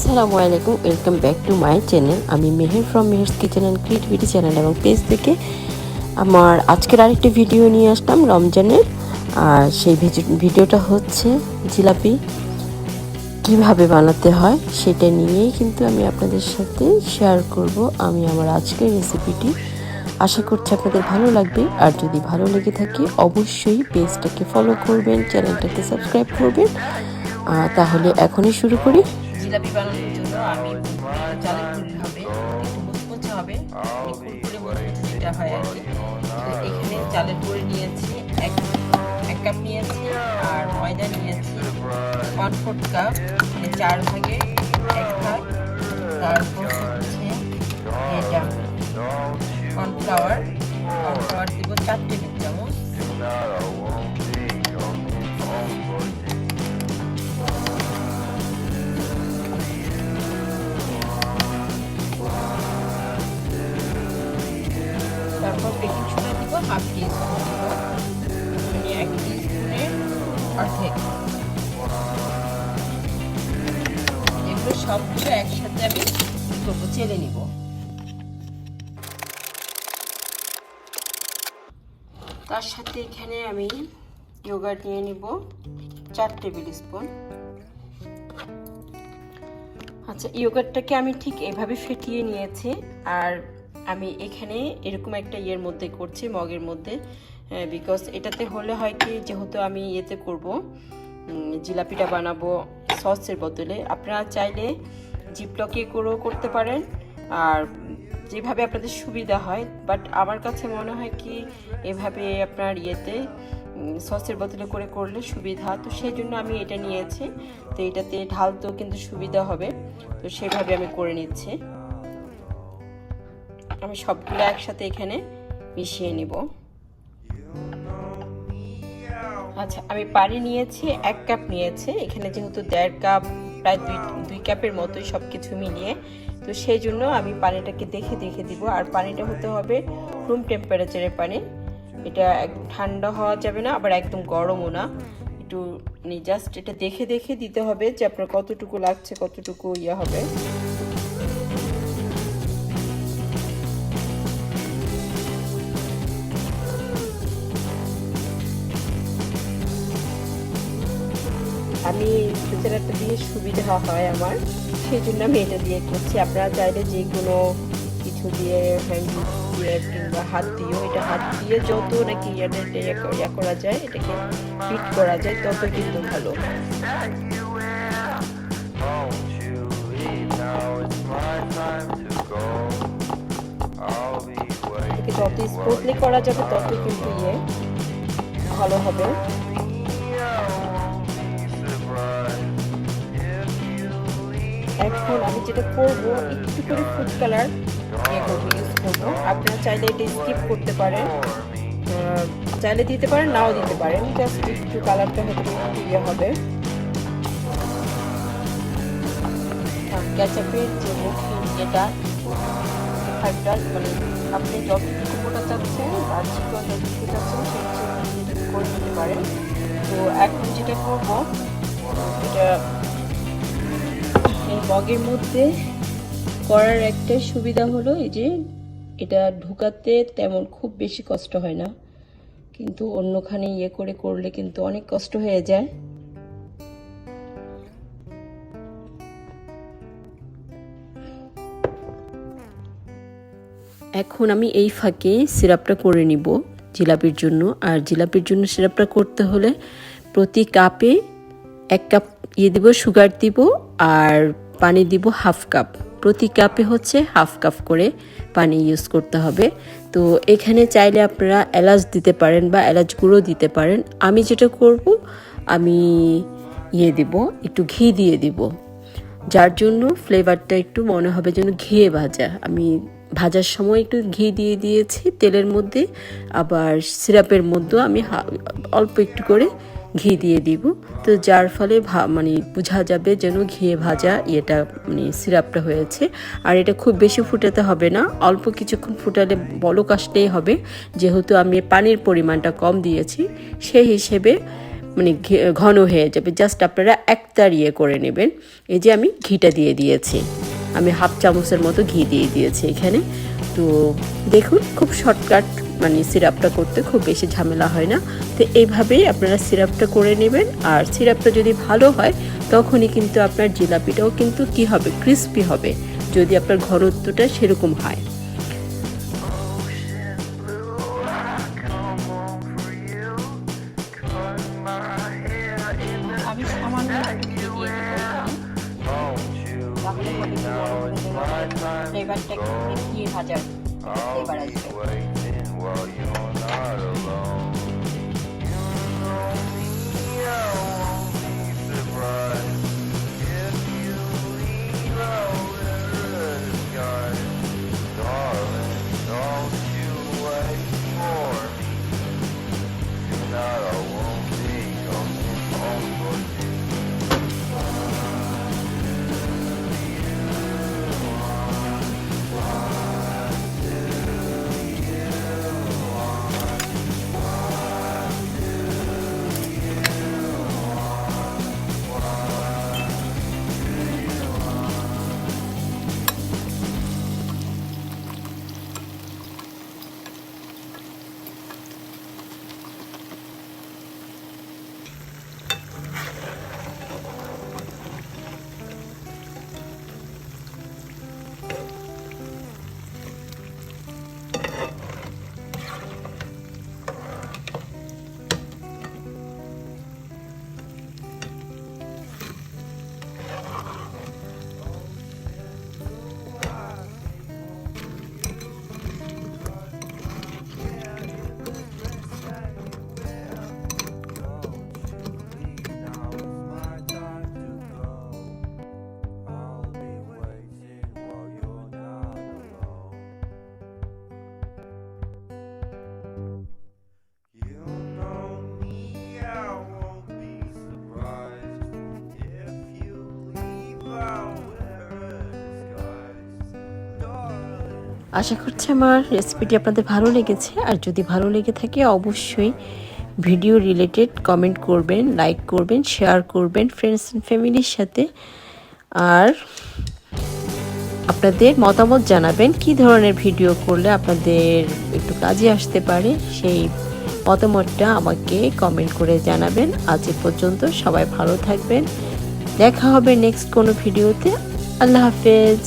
আসসালামু আলাইকুম, welcome back to my channel. আমি Meher from Meher's kitchen and creativity channel এবং পেজ থেকে আমার আজকের আরেকটি ভিডিও নিয়ে আসলাম রমজানের। আর সেই ভিডিওটা হচ্ছে জিলাপি কিভাবে বানাতে হয় সেটা নিয়েই কিন্তু আমি আপনাদের সাথে শেয়ার করব আমি আমার আজকের রেসিপিটি। আশা করছি আপনাদের ভালো লাগবে। আর যদি ভালো লেগে থাকে অবশ্যই পেজটাকে ফলো করবেন, চ্যানেলটাকে সাবস্ক্রাইব করবেন। তাহলে এখনই শুরু করি। জিলাপি বানানোর জন্য আমি চালের গুঁড়ি হবে, একটু মুচমুচে হবে, কুরকুরে মুচমুচে যেটা হয় আর কি। তো এখানে চালের গুঁড়ি নিয়েছি এক কাপ নিয়েছি, আর ময়দা নিয়েছি 1/4 কাপ, মানে 4 ভাগে 1 ভাগ। তারপর হচ্ছে এটা কর্নফ্লাওয়ার দিব 4 টেবিল চামচ। তারপর বেকিং সোডা দিব হাফ টিস্পুন, মানে 1 টিস্পুনের অর্ধেক। এগুলো সবগুলো একসাথে আমি করবো, চেলে নিব। তার সাথে এখানে আমি ইয়োগার্ট নিয়ে নিব 4 টেবিল স্পুন। আচ্ছা, ইয়োগার্টটাকে আমি ঠিক এভাবে ফেটিয়ে নিয়েছি। আর আমি এখানে এরকম একটা ইয়ের মধ্যে করছি, মগের মধ্যে, বিকজ এটাতে হলে হয় কি, যেহেতু আমি ইয়েতে করব, জিলাপিটা বানাবো সসের বদলে, আপনারা চাইলে জিপলকে করেও করতে পারেন, আর যেভাবে আপনাদের সুবিধা হয়। বাট আমার কাছে মনে হয় কি এভাবে আপনার ইয়েতে সসের বোতলে করে করলে সুবিধা, তো সেই জন্য আমি এটা নিয়েছি। তো এটাতে ঢালতেও কিন্তু সুবিধা হবে, তো সেভাবে আমি করে নিচ্ছি। আমি সবগুলো একসাথে এখানে মিশিয়ে নিব। আচ্ছা, আমি পানি নিয়েছি 1 কাপ নিয়েছি এখানে, যেহেতু 1.5 কাপ, প্রায় 2 কাপের মতোই সব কিছু মিলিয়ে। তো সেই জন্য আমি পানিটাকে দেখে দিব। আর পানিটা হতে হবে রুম টেম্পারেচারের পানি। এটা একদম ঠান্ডা হওয়া যাবে না, আবার একদম গরমও না, একটু মানে জাস্ট এটা দেখে দিতে হবে যে আপনার কতটুকু লাগছে, কতটুকু ইয়ে হবে। আমি প্রেসারটা দিয়ে সুবিধা হয় আমার, সেই জন্য আমি এটা দিয়ে করছি। আপনারা চাইলে যে কোনো কিছু দিয়ে, হ্যান্ড দিয়ে কিংবা হাত দিয়েও, এটা হাত দিয়ে যত নাকি ইয়া করা যায়, এটাকে ফিট করা যায় তত কিন্তু ভালো। এটাকে যত স্মুথলি করা যাবে তত কিন্তু ইয়ে ভালো হবে। এখন আমি যেটা করব, একটু করে ফুড কালার ইউজ করবো। আপনারা চাইলে এটা স্কিপ করতে পারেন, চাইলে দিতে পারেন, নাও দিতে পারেন, জাস্ট একটু কালারটা হয়তো একটু ইয়ে হবে। ক্যাচাপের যে এটা মানে আপনি যতটুকু মোটা চাচ্ছেন আর চিকন যতটুকু চাচ্ছেন সেটা করে দিতে পারেন। তো এখন যেটা করবো, এটা এই মগের মধ্যে করার একটা সুবিধা হলো এই যে এটা ঢুকাতে তেমন খুব বেশি কষ্ট হয় না, কিন্তু অন্যখানে ইয়ে করে করলে কিন্তু অনেক কষ্ট হয়ে যায়। এখন আমি এই ফাঁকে সিরাপটা করে নিব জিলাপির জন্য। আর জিলাপির জন্য সিরাপটা করতে হলে প্রতি কাপে 1 কাপ ইয়ে দিব, সুগার দিব, আর পানি দিব 1/2 কাপ। প্রতি কাপে হচ্ছে 1/2 কাপ করে পানি ইউজ করতে হবে। তো এখানে চাইলে আপনারা এলাচ দিতে পারেন বা এলাচ গুঁড়ো দিতে পারেন। আমি যেটা করব, আমি ইয়ে দিব, একটু ঘি দিয়ে দিব, যার জন্য ফ্লেভারটা একটু মনে হবে যেন ঘিয়ে ভাজা। আমি ভাজার সময় একটু ঘি দিয়ে দিয়েছি তেলের মধ্যে, আবার সিরাপের মধ্যেও আমি অল্প একটু করে ঘি দিয়ে দিব। তো যার ফলে মানে বোঝা যাবে যেন ঘিয়ে ভাজা এটা মানে সিরাপটা হয়েছে। আর এটা খুব বেশি ফুটাতে হবে না, অল্প কিছুক্ষণ ফুটালে বলক আসলেই হবে। যেহেতু আমি পানির পরিমাণটা কম দিয়েছি, সেই হিসেবে মানে ঘন হয়ে যাবে। জাস্ট আপনারা একটার ইয়ে করে নেবেন। এই যে আমি ঘিটা দিয়ে দিয়েছি, আমি হাফ চামচের মতো ঘি দিয়ে দিয়েছি এখানে। তো দেখুন খুব শর্টকাট, মানে সিরাপটা করতে খুব বেশি ঝামেলা হয় না। তো এইভাবেই আপনারা সিরাপটা করে নেবেন। আর সিরাপটা যদি ভালো হয় তখনই কিন্তু আপনার জিলাপিটাও কিন্তু কি হবে, ক্রিস্পি হবে, যদি আপনার ঘনত্বটা সেরকম হয়। আমি সামান্য একটু ঘি দিয়ে দিব এখানে, তাহলে ফ্লেভারটা ঘি ভাজার ফ্লেভার আসবে। আশা করছি আমার রেসিপিটি আপনাদের ভালো লেগেছে। আর যদি ভালো লেগে থাকে অবশ্যই ভিডিও রিলেটেড কমেন্ট করবেন, লাইক করবেন, শেয়ার করবেন ফ্রেন্ডস অ্যান্ড ফ্যামিলির সাথে। আর আপনাদের মতামত জানাবেন কী ধরনের ভিডিও করলে আপনাদের একটু কাজে আসতে পারে, সেই মতামতটা আমাকে কমেন্ট করে জানাবেন। আজ এ পর্যন্ত, সবাই ভালো থাকবেন, দেখা হবে নেক্সট কোনো ভিডিওতে। আল্লাহ হাফেজ।